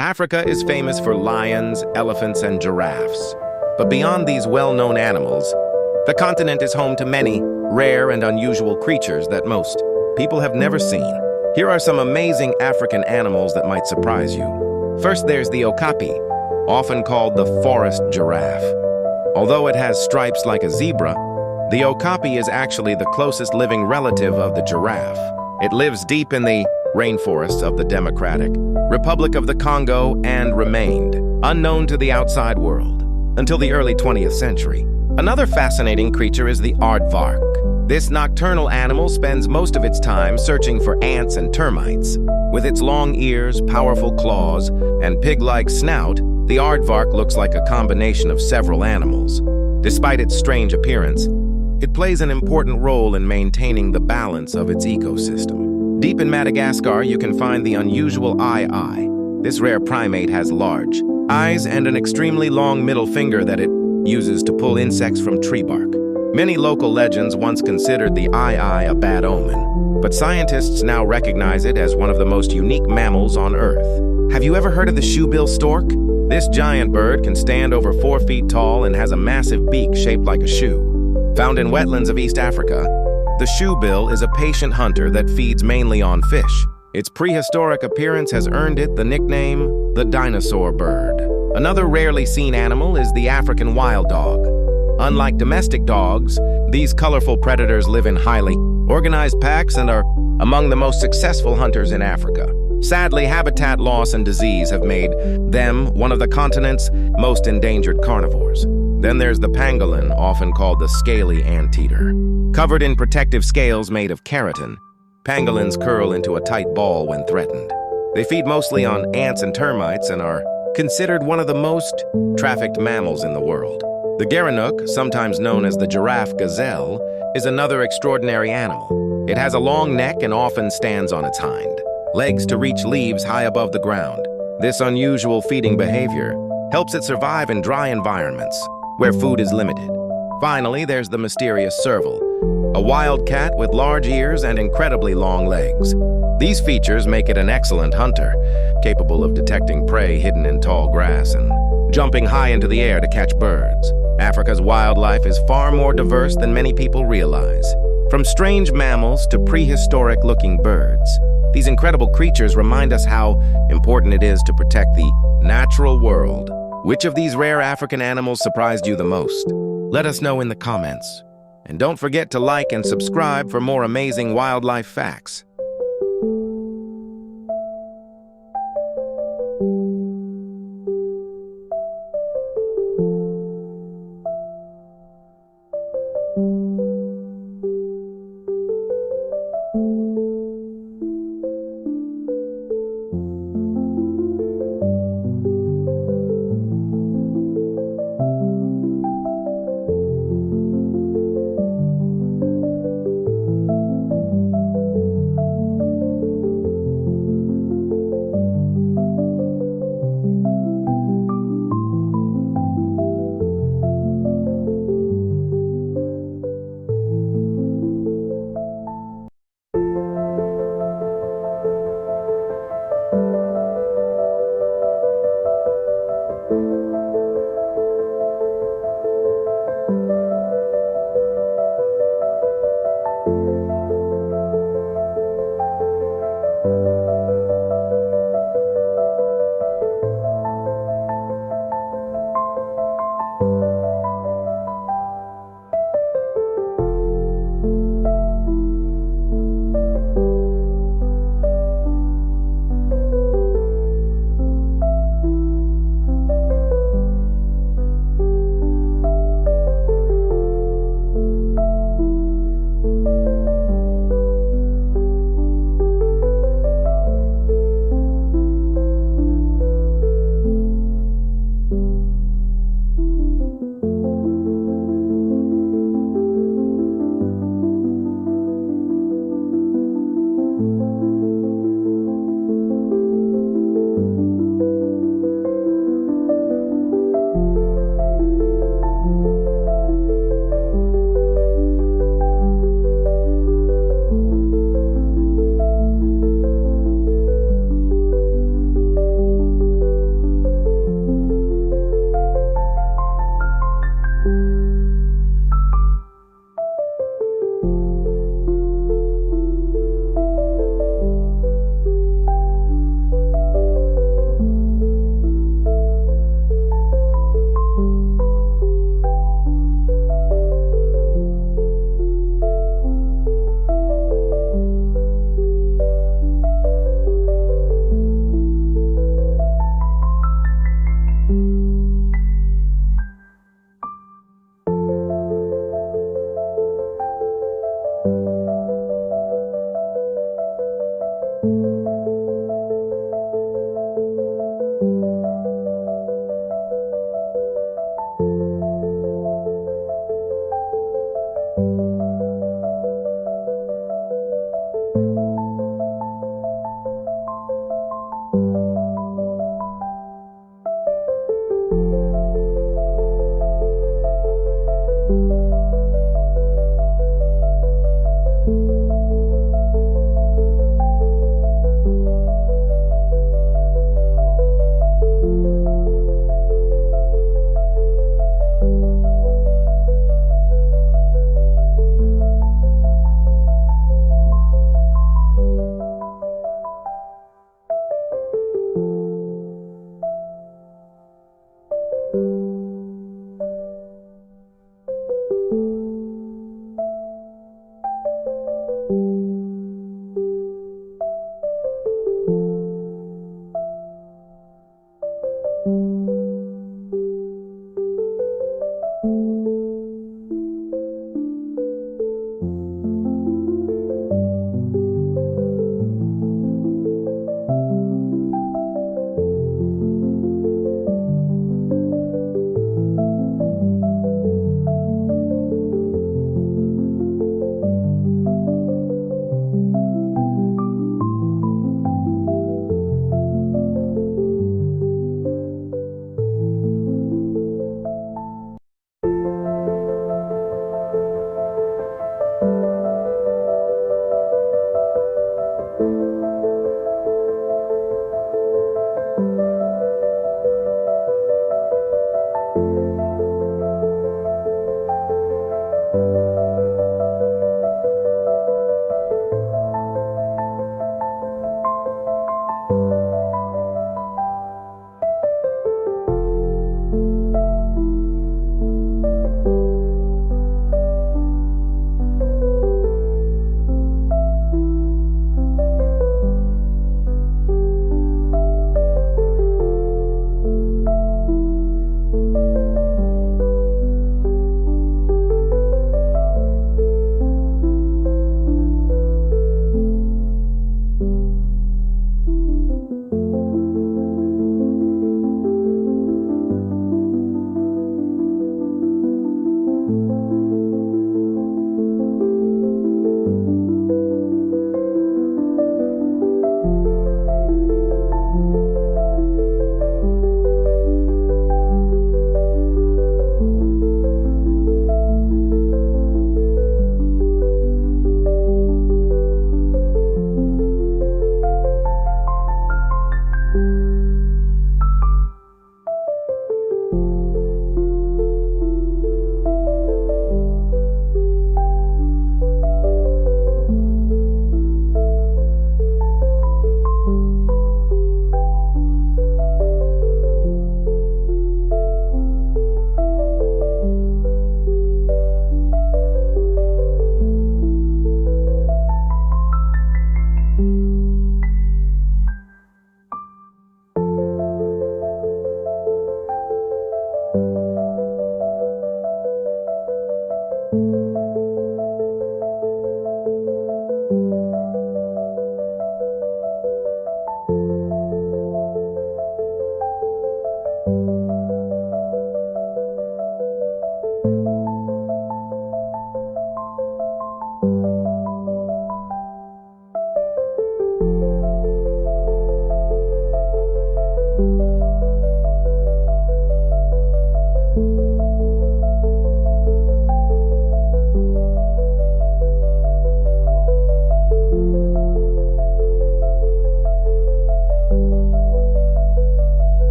Africa is famous for lions, elephants, and giraffes. But beyond these well-known animals, the continent is home to many rare and unusual creatures that most people have never seen. Here are some amazing African animals that might surprise you. First, there's the Okapi, often called the forest giraffe. Although it has stripes like a zebra, the Okapi is actually the closest living relative of the giraffe. It lives deep in the rainforests of the Democratic Republic of the Congo and remained unknown to the outside world until the early 20th century. Another fascinating creature is the aardvark. This nocturnal animal spends most of its time searching for ants and termites. With its long ears, powerful claws, and pig-like snout, the aardvark looks like a combination of several animals. Despite its strange appearance, it plays an important role in maintaining the balance of its ecosystem. Deep in Madagascar, you can find the unusual eye. This rare primate has large eyes and an extremely long middle finger that it uses to pull insects from tree bark. Many local legends once considered the eye a bad omen, but scientists now recognize it as one of the most unique mammals on Earth. Have you ever heard of the shoebill stork? This giant bird can stand over 4 feet tall and has a massive beak shaped like a shoe. Found in wetlands of East Africa, the shoebill is a patient hunter that feeds mainly on fish. Its prehistoric appearance has earned it the nickname, the dinosaur bird. Another rarely seen animal is the African wild dog. Unlike domestic dogs, these colorful predators live in highly organized packs and are among the most successful hunters in Africa. Sadly, habitat loss and disease have made them one of the continent's most endangered carnivores. Then there's the pangolin, often called the scaly anteater. Covered in protective scales made of keratin, pangolins curl into a tight ball when threatened. They feed mostly on ants and termites and are considered one of the most trafficked mammals in the world. The gerenuk, sometimes known as the giraffe gazelle, is another extraordinary animal. It has a long neck and often stands on its hind legs to reach leaves high above the ground. This unusual feeding behavior helps it survive in dry environments where food is limited. Finally, there's the mysterious serval, a wild cat with large ears and incredibly long legs. These features make it an excellent hunter, capable of detecting prey hidden in tall grass and jumping high into the air to catch birds. Africa's wildlife is far more diverse than many people realize. From strange mammals to prehistoric-looking birds, these incredible creatures remind us how important it is to protect the natural world. Which of these rare African animals surprised you the most? Let us know in the comments. And don't forget to like and subscribe for more amazing wildlife facts. you.